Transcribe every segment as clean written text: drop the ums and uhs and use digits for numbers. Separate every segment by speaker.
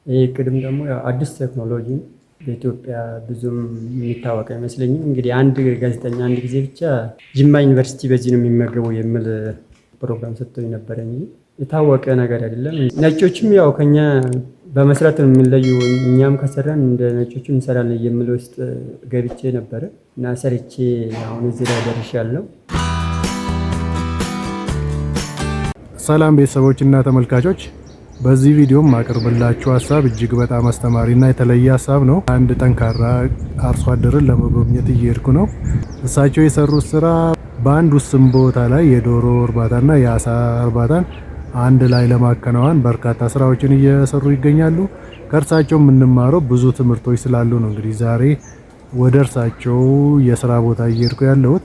Speaker 1: ይህ ቅድም ደግሞ አዲስ ቴክኖሎጂ በኢትዮጵያ ብዙም የሚታወቅ አይመስለኝም። እንግዲህ አንድ ጋዜጠኛ አንድ ጊዜ ብቻ ጅማ ዩኒቨርሲቲ በዚህ ነው የሚመገበው የሚል ፕሮግራም ሰጥቶኝ ነበረ እንጂ የታወቀ ነገር አይደለም። ነጮችም ያው ከኛ በመስራት ነው የሚለዩ፣ እኛም ከሰራን እንደ ነጮቹ እንሰራለን የሚል ውስጥ ገብቼ ነበረ እና ሰርቼ አሁን እዚህ ላይ ደርሻለሁ።
Speaker 2: ሰላም ቤተሰቦች እና ተመልካቾች፣ በዚህ ቪዲዮ ማቀርብላችሁ ሀሳብ እጅግ በጣም አስተማሪና የተለየ ሀሳብ ነው። አንድ ጠንካራ አርሶ አደርን ለመጎብኘት እየሄድኩ ነው። እሳቸው የሰሩት ስራ በአንድ ውስን ቦታ ላይ የዶሮ እርባታና የአሳ እርባታን አንድ ላይ ለማከናወን በርካታ ስራዎችን እየሰሩ ይገኛሉ። ከእርሳቸው የምንማረው ብዙ ትምህርቶች ስላሉ ነው እንግዲህ ዛሬ ወደ እርሳቸው የስራ ቦታ እየሄድኩ ያለሁት።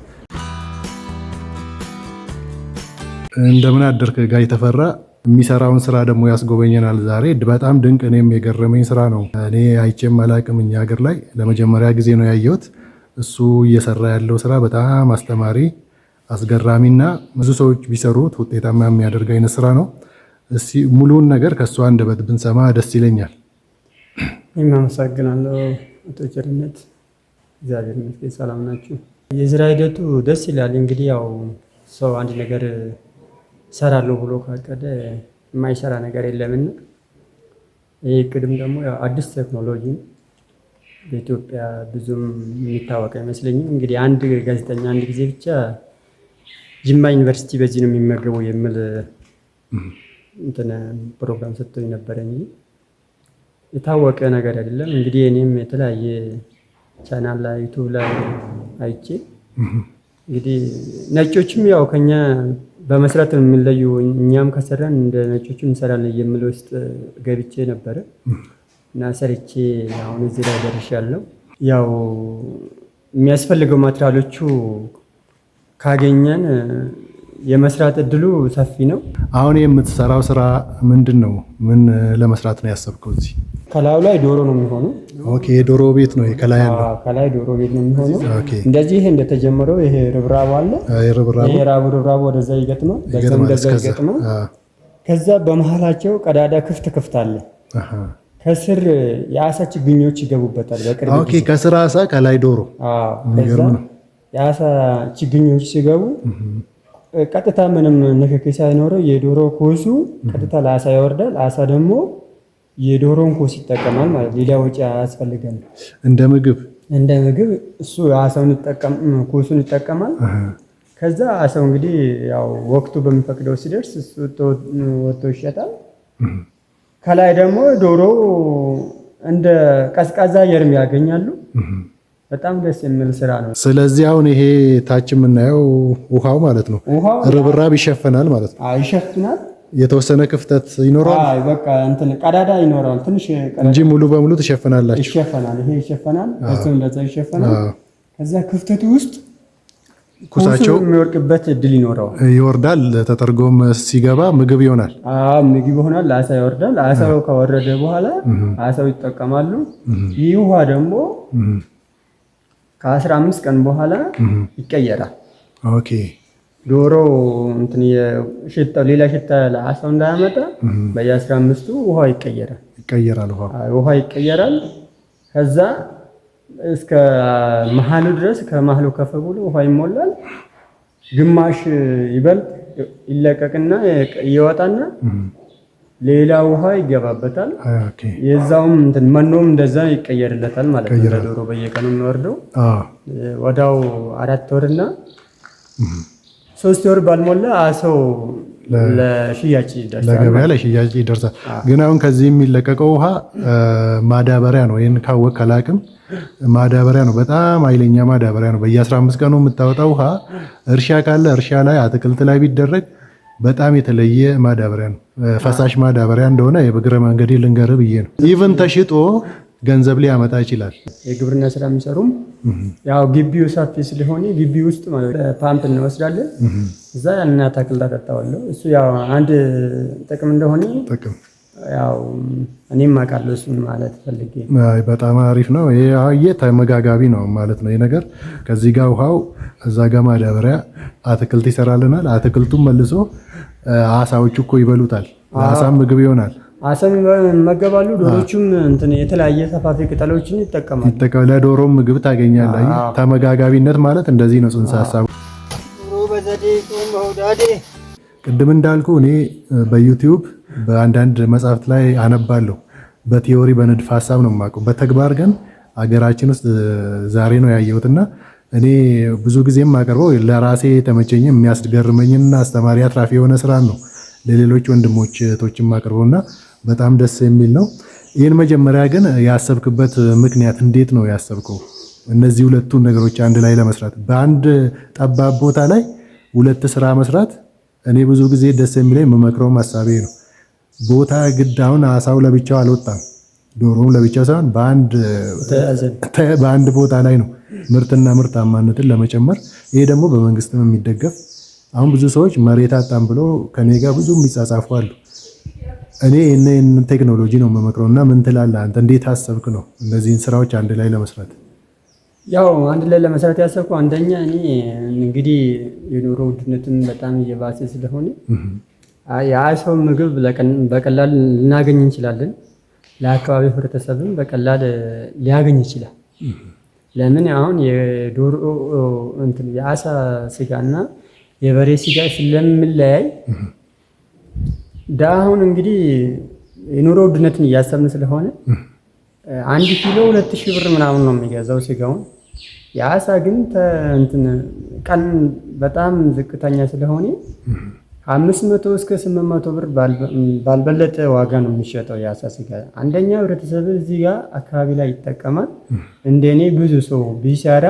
Speaker 2: እንደምን አደርክ ጋይ ተፈራ? የሚሰራውን ስራ ደግሞ ያስጎበኘናል ዛሬ። በጣም ድንቅ እኔም የገረመኝ ስራ ነው። እኔ አይቼም አላቅም፣ እኛ ሀገር ላይ ለመጀመሪያ ጊዜ ነው ያየሁት። እሱ እየሰራ ያለው ስራ በጣም አስተማሪ፣ አስገራሚና ብዙ ሰዎች ቢሰሩት ውጤታማ የሚያደርግ አይነት ስራ ነው። እስቲ ሙሉውን ነገር ከእሱ አንደበት ብንሰማ ደስ ይለኛል።
Speaker 1: አመሰግናለሁ አቶ ቸርነት። እግዚአብሔር ይመስገን። ሰላም ናችሁ? የስራ ሂደቱ ደስ ይላል። እንግዲህ ያው ሰው አንድ ነገር ሰራለሁ ብሎ ካቀደ የማይሰራ ነገር የለምና ይህ ቅድም ደግሞ አዲስ ቴክኖሎጂ በኢትዮጵያ ብዙም የሚታወቅ አይመስለኝም። እንግዲህ አንድ ጋዜጠኛ አንድ ጊዜ ብቻ ጅማ ዩኒቨርሲቲ በዚህ ነው የሚመገበው የሚል ፕሮግራም ሰጥቶኝ ነበረ እንጂ የታወቀ ነገር አይደለም። እንግዲህ እኔም የተለያየ ቻናል ላይ ዩቲዩብ ላይ አይቼ እንግዲህ ነጮችም ያው ከኛ በመስራት ነው የሚለዩ፣ እኛም ከሰራን እንደ ነጮቹ እንሰራለን የሚል ውስጥ ገብቼ ነበረ እና ሰርቼ አሁን እዚህ ላይ ደርሻለሁ። ያው የሚያስፈልገው ማቴሪያሎቹ ካገኘን የመስራት እድሉ ሰፊ ነው።
Speaker 2: አሁን የምትሰራው ስራ ምንድን ነው? ምን ለመስራት ነው ያሰብከው? እዚህ
Speaker 1: ከላዩ ላይ ዶሮ ነው የሚሆነው።
Speaker 2: ኦኬ፣ የዶሮ ቤት ነው ከላይ ያለው?
Speaker 1: ከላይ ዶሮ ቤት ነው የሚሆነው። እንደዚህ ይሄ እንደተጀመረው ይሄ ርብራቡ አለ። ይሄ ርብራቡ ወደዛ ይገጥማል፣ በዛም እንደዛ ይገጥማል። ከዛ በመሃላቸው ቀዳዳ ክፍት አለ። ከስር የአሳ ችግኞች ይገቡበታል። በቅርብ
Speaker 2: ኦኬ፣ ከስር አሳ ከላይ ዶሮ።
Speaker 1: ከዛ የአሳ ችግኞች ሲገቡ ቀጥታ ምንም ንክኪ ሳይኖረው የዶሮ ኮሱ ቀጥታ ለአሳ ይወርዳል። አሳ ደግሞ የዶሮን ኮስ ይጠቀማል ማለት ሌላ ወጪ አያስፈልገንም።
Speaker 2: እንደ ምግብ እሱ አሳውን ኮሱን ይጠቀማል። ከዛ አሳው እንግዲህ ያው ወቅቱ በሚፈቅደው ሲደርስ እሱ ወጥቶ ይሸጣል። ከላይ ደግሞ ዶሮ እንደ ቀዝቃዛ አየርም ያገኛሉ። በጣም ደስ የሚል ስራ ነው። ስለዚህ አሁን ይሄ ታች የምናየው ውሃው ማለት ነው ርብራብ ይሸፈናል ማለት ነው?
Speaker 1: ይሸፍናል።
Speaker 2: የተወሰነ ክፍተት ይኖረዋል።
Speaker 1: በቃ ቀዳዳ ይኖረዋል ትንሽ
Speaker 2: እንጂ ሙሉ በሙሉ ትሸፍናላችሁ?
Speaker 1: ይሸፈናል። ይሄ ይሸፈናል፣ እሱም እንደዛ ይሸፈናል። ከዛ ክፍተቱ ውስጥ
Speaker 2: ኩሳቸው
Speaker 1: የሚወርቅበት እድል ይኖረዋል።
Speaker 2: ይወርዳል። ተጠርጎም ሲገባ ምግብ ይሆናል።
Speaker 1: ምግብ ይሆናል። ለአሳ ይወርዳል። አሳው ከወረደ በኋላ አሳው ይጠቀማሉ። ይህ ውሃ ደግሞ ከ15 ቀን በኋላ ይቀየራል።
Speaker 2: ኦኬ፣
Speaker 1: ዶሮ ሌላ ሽታ ለአሳው እንዳያመጣ በየ15ቱ ውሃ ይቀየራል። ውሃ ይቀየራል። ከዛ እስከ መሃሉ ድረስ ከመሃሉ ከፍ ብሎ ውሃ ይሞላል። ግማሽ ይበልጥ ይለቀቅና ይወጣና ሌላ ውሃ ይገባበታል። የዛውም መኖም እንደዛ ይቀየርለታል ማለት ነው። ለዶሮ በየቀኑ የሚወርደው ወዳው 4 ወርና 3 ወር ባልሞላ አሳው ለሽያጭ ይደርሳል፣
Speaker 2: ለገበያ ለሽያጭ ይደርሳል። ግን አሁን ከዚህ የሚለቀቀው ውሃ ማዳበሪያ ነው። ይሄን ካወቅ ከላቅም ማዳበሪያ ነው። በጣም ኃይለኛ ማዳበሪያ ነው። በየ15 ቀኑ የምታወጣው ውሃ እርሻ ካለ እርሻ ላይ አትክልት ላይ ቢደረግ በጣም የተለየ ማዳበሪያ ነው። ፈሳሽ ማዳበሪያ እንደሆነ የበግረ መንገዴ ልንገርህ ብዬ ነው። ኢቭን ተሽጦ ገንዘብ ሊያመጣ ይችላል።
Speaker 1: የግብርና ስራ የሚሰሩም ያው ግቢው ሰፊ ስለሆነ ግቢ ውስጥ ማለት ፓምፕ እንወስዳለን። እዛ ያንን አታክልት አጠጣዋለሁ። እሱ ያው አንድ ጥቅም እንደሆነ ያው እኔም አውቃለሁ። እሱን ማለት ፈልጌ
Speaker 2: በጣም አሪፍ ነው። ይሄ ተመጋጋቢ ነው ማለት ነው። ይሄ ነገር ከዚህ ጋር ውሃው እዛ ጋር ማዳበሪያ አትክልት ይሰራልናል። አትክልቱም መልሶ አሳዎቹ እኮ ይበሉታል። ለአሳም ምግብ ይሆናል።
Speaker 1: አሳም ይመገባሉ። ዶሮቹም እንትን የተለያየ ሰፋፊ ቅጠሎችን ይጠቀማሉ።
Speaker 2: ለዶሮም ምግብ ታገኛለህ። ተመጋጋቢነት ማለት እንደዚህ ነው ጽንሰ ሐሳቡ። ቅድም እንዳልኩ እኔ በዩቲዩብ በአንዳንድ መጽሐፍት ላይ አነባለሁ። በቲዮሪ በንድፈ ሐሳብ ነው የማውቀው። በተግባር ግን አገራችን ውስጥ ዛሬ ነው ያየሁትና እኔ ብዙ ጊዜ የማቀርበው ለራሴ የተመቸኝ የሚያስገርመኝና አስተማሪ አትራፊ የሆነ ስራ ነው ለሌሎች ወንድሞች እህቶች የማቀርበውና በጣም ደስ የሚል ነው። ይህን መጀመሪያ ግን ያሰብክበት ምክንያት እንዴት ነው ያሰብከው? እነዚህ ሁለቱን ነገሮች አንድ ላይ ለመስራት በአንድ ጠባብ ቦታ ላይ ሁለት ስራ መስራት እኔ ብዙ ጊዜ ደስ የሚለኝ የምመክረውም ሀሳቤ ነው። ቦታ ግድ አሁን አሳው ለብቻው አልወጣም፣ ዶሮም ለብቻው ሳይሆን በአንድ ቦታ ላይ ነው ምርትና ምርታማነትን ለመጨመር። ይሄ ደግሞ በመንግስትም የሚደገፍ አሁን ብዙ ሰዎች መሬት አጣም ብሎ ከኔ ጋር ብዙ የሚጻጻፉ አሉ። እኔ ይህንን ቴክኖሎጂ ነው የምመክረው እና ምን ትላለህ አንተ? እንዴት አሰብክ ነው እነዚህን ስራዎች አንድ ላይ ለመስራት?
Speaker 1: ያው አንድ ላይ ለመስራት ያሰብኩ አንደኛ እኔ እንግዲህ የኑሮ ውድነትን በጣም እየባሰ ስለሆነ የአሳው ምግብ በቀላል ልናገኝ እንችላለን። ለአካባቢ ህብረተሰብም በቀላል ሊያገኝ ይችላል። ለምን አሁን የዶሮ እንትን የአሳ ስጋና የበሬ ስጋ ስለምለያይ አሁን እንግዲህ የኑሮ ውድነትን እያሰብን ስለሆነ 1 ኪሎ 2000 ብር ምናምን ነው የሚገዛው ስጋውን። የአሳ ግን ቀን በጣም ዝቅተኛ ስለሆነ 500 እስከ 800 ብር ባልበለጠ ዋጋ ነው የሚሸጠው የአሳ ስጋ። አንደኛ ህብረተሰብ እዚህ ጋር አካባቢ ላይ ይጠቀማል። እንደኔ ብዙ ሰው ቢሰራ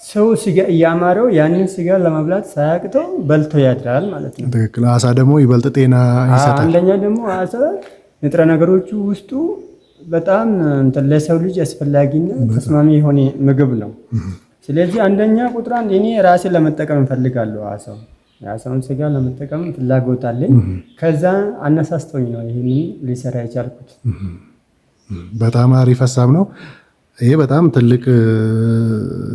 Speaker 1: ሰው ስጋ እያማረው ያንን ስጋ ለመብላት ሳያቅተው በልቶ ያድራል ማለት ነው።
Speaker 2: ትክክል። አሳ ደግሞ ይበልጥ ጤና ይሰጣል።
Speaker 1: አንደኛ ደግሞ አሳ ንጥረ ነገሮቹ ውስጡ በጣም ለሰው ልጅ አስፈላጊና ተስማሚ የሆነ ምግብ ነው። ስለዚህ አንደኛ ቁጥር አንድ እኔ ራሴ ለመጠቀም እፈልጋለሁ። የአሳውን ስጋ ለመጠቀም ፍላጎት አለኝ። ከዛ አነሳስቶኝ ነው ይሄንን ሊሰራ የቻልኩት።
Speaker 2: በጣም አሪፍ ሀሳብ ነው። ይሄ በጣም ትልቅ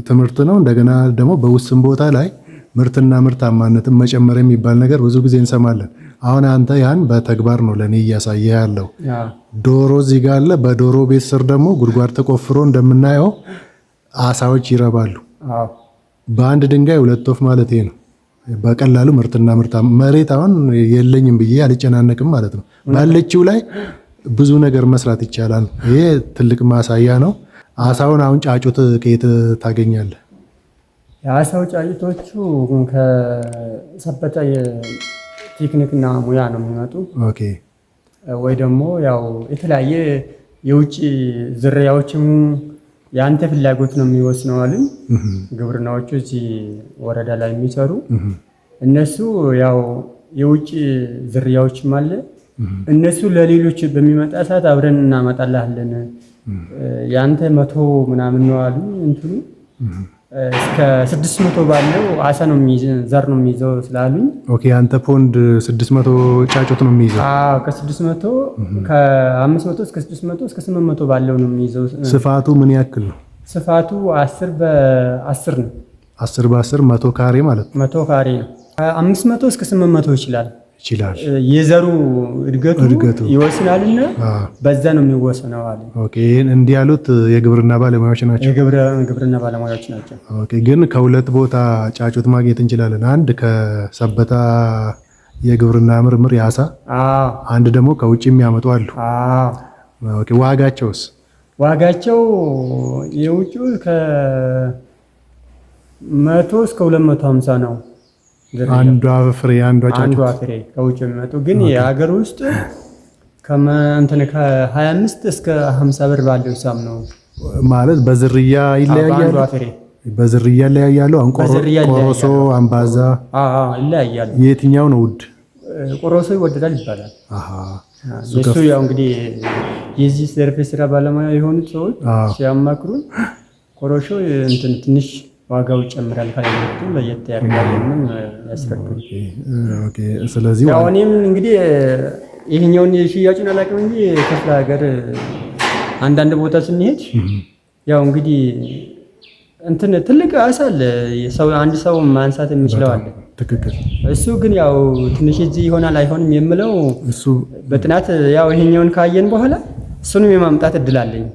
Speaker 2: ትምህርት ነው። እንደገና ደግሞ በውስን ቦታ ላይ ምርትና ምርታማነትን መጨመር የሚባል ነገር ብዙ ጊዜ እንሰማለን። አሁን አንተ ያን በተግባር ነው ለኔ እያሳየ ያለው። ዶሮ እዚህ ጋር አለ። በዶሮ ቤት ስር ደግሞ ጉድጓድ ተቆፍሮ እንደምናየው አሳዎች ይረባሉ። በአንድ ድንጋይ ሁለት ወፍ ማለት ይሄ ነው። በቀላሉ ምርትና መሬት አሁን የለኝም ብዬ አልጨናነቅም ማለት ነው። ባለችው ላይ ብዙ ነገር መስራት ይቻላል። ይሄ ትልቅ ማሳያ ነው። አሳውን አሁን ጫጩት ከየት ታገኛለህ?
Speaker 1: የአሳው ጫጩቶቹ ከሰበታ የቴክኒክና ሙያ ነው የሚመጡ። ኦኬ። ወይ ደግሞ ያው የተለያየ የውጭ ዝርያዎችም የአንተ ፍላጎት ነው የሚወስነው አሉኝ። ግብርናዎቹ እዚህ ወረዳ ላይ የሚሰሩ እነሱ ያው የውጭ ዝርያዎችም አለ። እነሱ ለሌሎች በሚመጣ ሰዓት አብረን እናመጣላለን። ያንተ 100 ምናምን ነው አሉ። እንትኑ እስከ 600 ባለው አሳ ነው ዘር ነው የሚይዘው ስላሉኝ።
Speaker 2: ኦኬ። አንተ ፖንድ 600 ጫጩት ነው የሚይዘው?
Speaker 1: አዎ፣ ከ600 ከ500 እስከ 600 እስከ 800 ባለው ነው የሚይዘው።
Speaker 2: ስፋቱ ምን ያክል ነው?
Speaker 1: ስፋቱ 10 በ10 ነው።
Speaker 2: 10 በ10 100 ካሬ ማለት ነው።
Speaker 1: 100 ካሬ ነው። ከ500 እስከ 800 ይችላል። የዘሩ እድገቱ ይወስናልና በዛ ነው የሚወሰነው አለ።
Speaker 2: ኦኬ። እንዲህ ያሉት የግብርና ባለሙያዎች ናቸው።
Speaker 1: የግብርና ባለሙያዎች ናቸው።
Speaker 2: ኦኬ። ግን ከሁለት ቦታ ጫጩት ማግኘት እንችላለን። አንድ ከሰበታ የግብርና ምርምር የአሳ፣ አንድ ደግሞ ከውጭ የሚያመጡ አሉ። ኦኬ። ዋጋቸውስ?
Speaker 1: ዋጋቸው የውጭ ከ100 እስከ 250 ነው።
Speaker 2: አንዷ ፍሬ
Speaker 1: ከውጭ የሚመጡ ግን የሀገር ውስጥ ከ25 እስከ 50 ብር ባለው ሂሳብ ነው
Speaker 2: ማለት። በዝርያ ይለያያሉ። በዝርያ ይለያያሉ። ቆሮሶ፣ አምባዛ
Speaker 1: ይለያያሉ።
Speaker 2: የትኛው ነው ውድ?
Speaker 1: ቆሮሶ ይወደዳል ይባላል። እሱ ያው እንግዲህ የዚህ ዘርፍ ስራ ባለሙያ የሆኑት ሰዎች ሲያማክሩን ቆሮሶ ትንሽ ዋጋው ይጨምራል፣ ካለቱ ለየት ያደርጋል ምን ያስረዱኝ።
Speaker 2: ኦኬ። ስለዚህ
Speaker 1: ያው እኔም እንግዲህ ይሄኛውን ሽያጩን አላውቅም እንጂ ክፍለ ሀገር አንዳንድ ቦታ ስንሄድ ያው እንግዲህ ትልቅ አሳ አለ። አንድ ሰው ማንሳት የሚችለው አለ።
Speaker 2: ትክክል።
Speaker 1: እሱ ግን ያው ትንሽ እዚህ ይሆናል አይሆንም የምለው እሱ በጥናት ያው ይሄኛውን ካየን በኋላ እሱንም የማምጣት እድል አለኝ።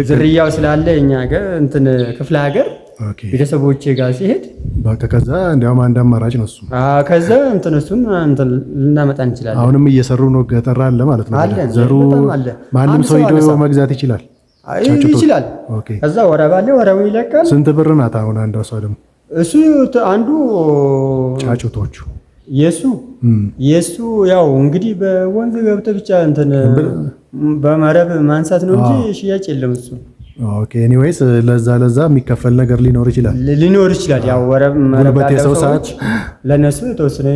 Speaker 1: ዝርያው ስላለ እኛ ጋር እንትን ክፍለ ሀገር ቤተሰቦቼ ጋር ሲሄድ
Speaker 2: በቃ ከዛ እንዲያውም አንድ አማራጭ ነው እሱ።
Speaker 1: ከዛ እንትን እሱን እንትን ልናመጣ እንችላለን።
Speaker 2: አሁንም እየሰሩ ነው። ገጠር አለ ማለት ነው። ዘሩ ማንም ሰው ሄዶ መግዛት ይችላል
Speaker 1: ይችላል። ከዛ ወረባ አለ፣ ወረባው ይለቃል።
Speaker 2: ስንት ብር ናት አሁን አንዷ? እሷ ደግሞ
Speaker 1: እሱ አንዱ
Speaker 2: ጫጩቶቹ
Speaker 1: የሱ ያው እንግዲህ በወንዝ ገብተህ ብቻ እንትን በመረብ ማንሳት ነው እንጂ ሽያጭ የለም እሱ።
Speaker 2: ኦኬ ኤኒዌይስ ለዛ የሚከፈል ነገር ሊኖር ይችላል። ያው መረብ ያለው ሰዓት ለነሱ የተወሰነ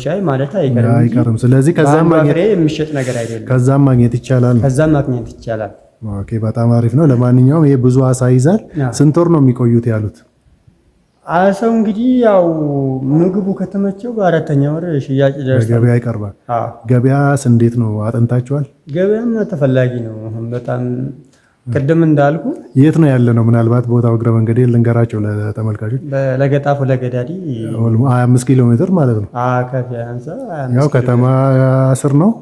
Speaker 2: ሻይ ማለት አይቀርም። ስለዚህ ከዛም ማግኘት የሚሸጥ ነገር አይደለም። ከዛም ማግኘት ይቻላል። ኦኬ በጣም አሪፍ ነው። ለማንኛውም ይሄ ብዙ አሳ ይዛል። ስንት ወር ነው የሚቆዩት ያሉት?
Speaker 1: አሳው እንግዲህ ያው ምግቡ ከተመቸው በአራተኛ ወር ሽያጭ ይደርሳል፣
Speaker 2: ገበያ ይቀርባል። ገበያስ እንዴት ነው አጥንታችኋል?
Speaker 1: ገበያም ተፈላጊ ነው በጣም። ቅድም እንዳልኩ
Speaker 2: የት ነው ያለ ነው? ምናልባት ቦታው እግረ መንገዴ ልንገራቸው ለተመልካቾች።
Speaker 1: ለገጣፎ ለገዳዲ
Speaker 2: 25 ኪሎ ሜትር ማለት ነው። ያው ከተማ ስር ነው።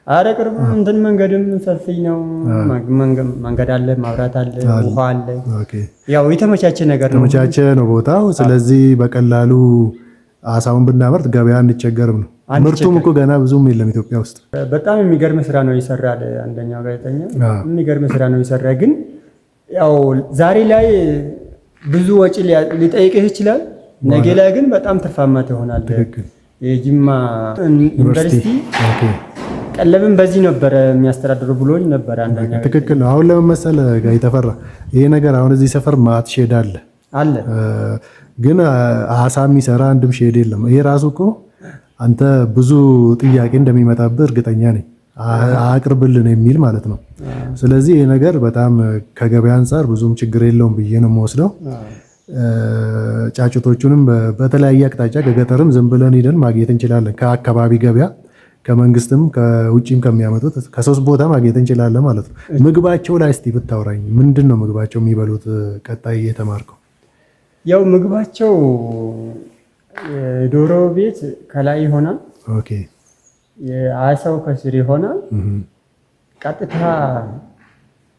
Speaker 1: አረ ቅርብ እንትን መንገድም ሰፊ ነው። መንገድ አለ፣ ማብራት አለ፣ ውሃ አለ። ያው የተመቻቸ ነገር ነው። የተመቻቸ ነው ቦታው። ስለዚህ በቀላሉ አሳውን ብናመርት ገበያ አንቸገርም ነው። ምርቱም እኮ ገና ብዙም የለም ኢትዮጵያ ውስጥ። በጣም የሚገርም ስራ ነው ይሰራል። አንደኛው ጋዜጠኛ የሚገርም ስራ ነው ይሰራ። ግን ያው ዛሬ ላይ ብዙ ወጪ ሊጠይቅህ ይችላል። ነገ ላይ ግን በጣም ትርፋማ ትሆናለህ። የጅማ ዩኒቨርሲቲ ቀለብን በዚህ ነበረ የሚያስተዳድሩ ብሎኝ ነበር። አንደኛ
Speaker 2: ትክክል ነው። አሁን ለምን መሰለህ ጋር የተፈራ ይሄ ነገር አሁን እዚህ ሰፈር ማት ሼድ አለ ግን አሳ የሚሰራ አንድም ሼድ የለም። ይሄ ራሱ እኮ አንተ ብዙ ጥያቄ እንደሚመጣብህ እርግጠኛ ነኝ። አቅርብልን የሚል ማለት ነው። ስለዚህ ይሄ ነገር በጣም ከገበያ አንጻር ብዙም ችግር የለውም ብዬ ነው የምወስደው። ጫጩቶቹንም በተለያየ አቅጣጫ ከገጠርም ዝም ብለን ሄደን ማግኘት እንችላለን። ከአካባቢ ገበያ ከመንግስትም ከውጭም ከሚያመጡት ከሶስት ቦታ ማግኘት እንችላለን ማለት ነው። ምግባቸው ላይ እስቲ ብታወራኝ፣ ምንድን ነው ምግባቸው የሚበሉት? ቀጣይ የተማርከው
Speaker 1: ያው ምግባቸው የዶሮ ቤት ከላይ ይሆናል።
Speaker 2: ኦኬ
Speaker 1: የአሳው ከስር ይሆናል። ቀጥታ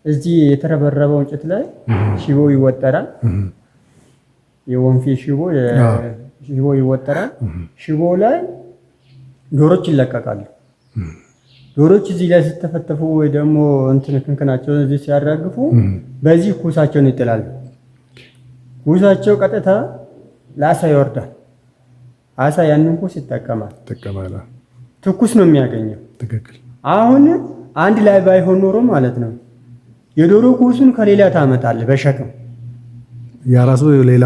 Speaker 1: እዚህ የተረበረበው እንጨት ላይ ሽቦ ይወጠራል። የወንፊ ሽቦ ይወጠራል። ሽቦ ላይ ዶሮች ይለቀቃሉ። ዶሮች እዚህ ላይ ሲተፈተፉ ወይ ደግሞ እንትን ክንክናቸውን እዚህ ሲያራግፉ በዚህ ኩሳቸውን ይጥላሉ። ኩሳቸው ቀጥታ ለአሳ ይወርዳል። አሳ ያንን ኩስ ይጠቀማል። ትኩስ ነው የሚያገኘው። ትክክል። አሁን አንድ ላይ ባይሆን ኖሮ ማለት ነው የዶሮ ኩሱን ከሌላ ታመጣለህ በሸክም።
Speaker 2: ያ ራሱ ሌላ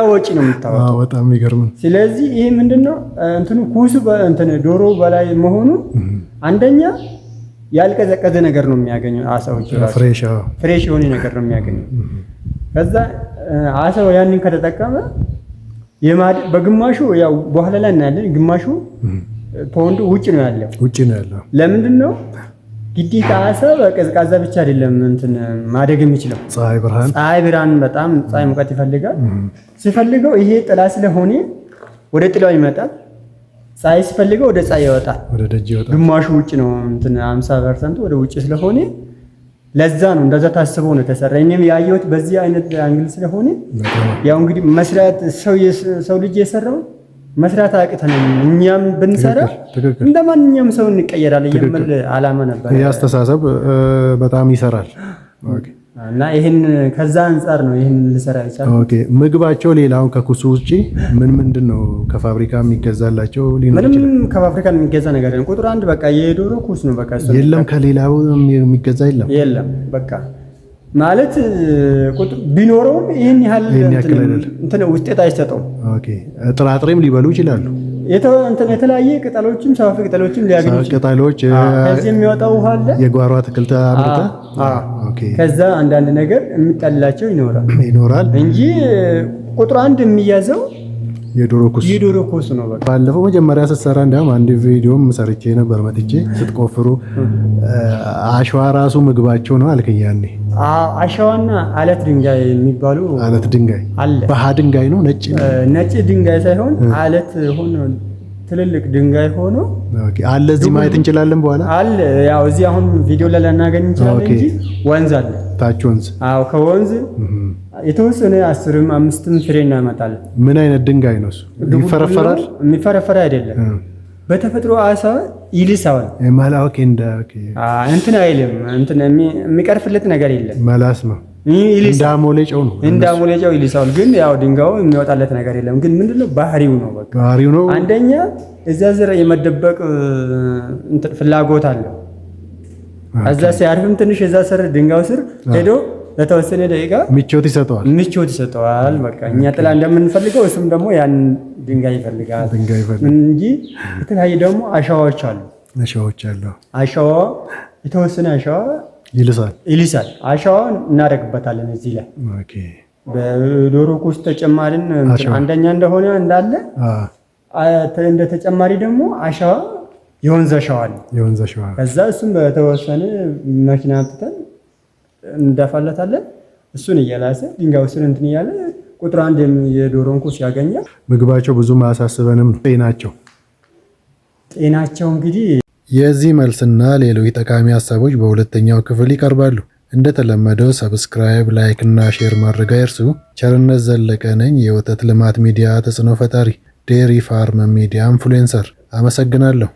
Speaker 2: ወጪ ነው
Speaker 1: የምታወጣው።
Speaker 2: በጣም የሚገርም።
Speaker 1: ስለዚህ ይሄ ምንድነው እንትኑ ኩሱ ዶሮ በላይ መሆኑ አንደኛ ያልቀዘቀዘ ነገር ነው የሚያገኘው። አሳዎች ፍሬሽ የሆነ ነገር ነው የሚያገኘው። ከዛ አሳው ያንን ከተጠቀመ በግማሹ ያው በኋላ ላይ እናያለን። ግማሹ ፖንዱ ውጭ ነው ያለው። ለምንድን ነው ግዴታ አሳ በቀዝቃዛ ብቻ አይደለም እንትን ማደግ የሚችለው። ፀሐይ ብርሃን በጣም ፀሐይ ሙቀት ይፈልጋል። ሲፈልገው ይሄ ጥላ ስለሆነ ወደ ጥላው ይመጣል። ፀሐይ ሲፈልገው ወደ ፀሐይ ይወጣል። ግማሹ ውጭ ነው እንትን 50% ወደ ውጭ ስለሆነ ለዛ ነው እንደዛ ታስቦ ነው የተሰራ። እኔም ያየሁት በዚህ አይነት አንግል ስለሆነ ያው እንግዲህ መስራት ሰው ልጅ የሰራው መስራት አቅተንም እኛም ብንሰራ እንደማንኛውም ሰው እንቀየራለን የሚል ዓላማ ነበር።
Speaker 2: ይሄ አስተሳሰብ በጣም ይሰራል። ኦኬ።
Speaker 1: እና ይሄን ከዛ አንፃር ነው ይሄን ልሰራ ይቻላል።
Speaker 2: ኦኬ። ምግባቸው ሌላው ከኩሱ ውጪ ምንድን ነው ከፋብሪካ የሚገዛላቸው?
Speaker 1: ምንም ከፋብሪካ የሚገዛ ነገር የለም። ቁጥር አንድ በቃ የዶሮ ኩስ ነው በቃ።
Speaker 2: የለም ከሌላው የሚገዛ
Speaker 1: የለም በቃ ማለት ቁጥር ቢኖረውም ይሄን ያህል እንትን ውጤት አይሰጠውም።
Speaker 2: ኦኬ። ጥራጥሬም ሊበሉ ይችላሉ።
Speaker 1: የተለያየ ቅጠሎችም ሰፋፊ ቅጠሎችም ሊያገኙ ይችላሉ። ከዚህ የሚወጣው ውሃ አለ።
Speaker 2: የጓሮ አትክልት አምርታ
Speaker 1: ከዛ አንዳንድ ነገር የሚጠላቸው ይኖራል እንጂ ቁጥር አንድ የሚያዘው የዶሮ ኩስ ነው። በቃ
Speaker 2: ባለፈው መጀመሪያ ስትሰራ እንዲያውም አንድ ቪዲዮም ሰርቼ ነበር መጥቼ ስትቆፍሩ አሸዋ ራሱ ምግባቸው ነው አልከኝ ያኔ።
Speaker 1: አሸዋና አለት ድንጋይ የሚባሉ
Speaker 2: አለት ድንጋይ
Speaker 1: አለ።
Speaker 2: ባህ ድንጋይ ነው
Speaker 1: ነጭ ድንጋይ ሳይሆን አለት ሆኖ ትልልቅ ድንጋይ ሆኖ
Speaker 2: አለ። እዚህ ማየት እንችላለን በኋላ
Speaker 1: አለ። ያው እዚህ አሁን ቪዲዮ ላይ ልናገኝ እንችላለን እንጂ ወንዝ አለ፣ ታች ወንዝ። አዎ ከወንዝ የተወሰነ 10ም 5ም ፍሬ እናመጣለን።
Speaker 2: ምን አይነት ድንጋይ ነው እሱ? ይፈረፈራል?
Speaker 1: የሚፈረፈር አይደለም። በተፈጥሮ አሳ ይልሳል።
Speaker 2: ማላውክ
Speaker 1: እንትን አይልም። እንትን የሚቀርፍለት ነገር የለም።
Speaker 2: መላስ ነው። እንዳሞሌጨው ነው።
Speaker 1: እንዳሞሌጨው ይልሳል። ግን ያው ድንጋዩ የሚወጣለት ነገር የለም። ግን ምንድነው ባህሪው ነው። በቃ
Speaker 2: ባህሪው ነው።
Speaker 1: አንደኛ እዛ ስር የመደበቅ ፍላጎት አለው። እዛ ሲያርፍም ትንሽ እዛ ስር ድንጋዩ ስር ሄዶ ለተወሰነ ደቂቃ
Speaker 2: ምቾት ይሰጠዋል።
Speaker 1: በቃ እኛ ጥላ እንደምንፈልገው እሱም ደግሞ ያን ድንጋይ ይፈልጋል እንጂ የተለያየ ደግሞ አሸዋዎች አሉ። አሸዋ የተወሰነ አሸዋ ይልሳል። አሸዋ እናደርግበታለን እዚህ ላይ በዶሮ ውስጥ ተጨማሪን አንደኛ እንደሆነ እንዳለ እንደ ተጨማሪ ደግሞ አሸዋ የወንዝ አሸዋ አለ። ከዛ እሱም በተወሰነ መኪና አምጥተን እንዳፋለታለን። እሱን እያላሰ ድንጋዩ ስር እንትን እያለ ቁጥር 1 የዶሮ እንኩስ ያገኛል።
Speaker 2: ምግባቸው ብዙ ማሳሰበንም ጤናቸው እንግዲህ የዚህ መልስና ሌሎች ጠቃሚ ሀሳቦች በሁለተኛው ክፍል ይቀርባሉ። እንደተለመደው ሰብስክራይብ፣ ላይክ እና ሼር ማድረግ አይርሱ። ቸርነት ዘለቀ ነኝ፣ የወተት ልማት ሚዲያ ተጽዕኖ ፈጣሪ፣ ዴሪ ፋርም ሚዲያ ኢንፍሉዌንሰር። አመሰግናለሁ።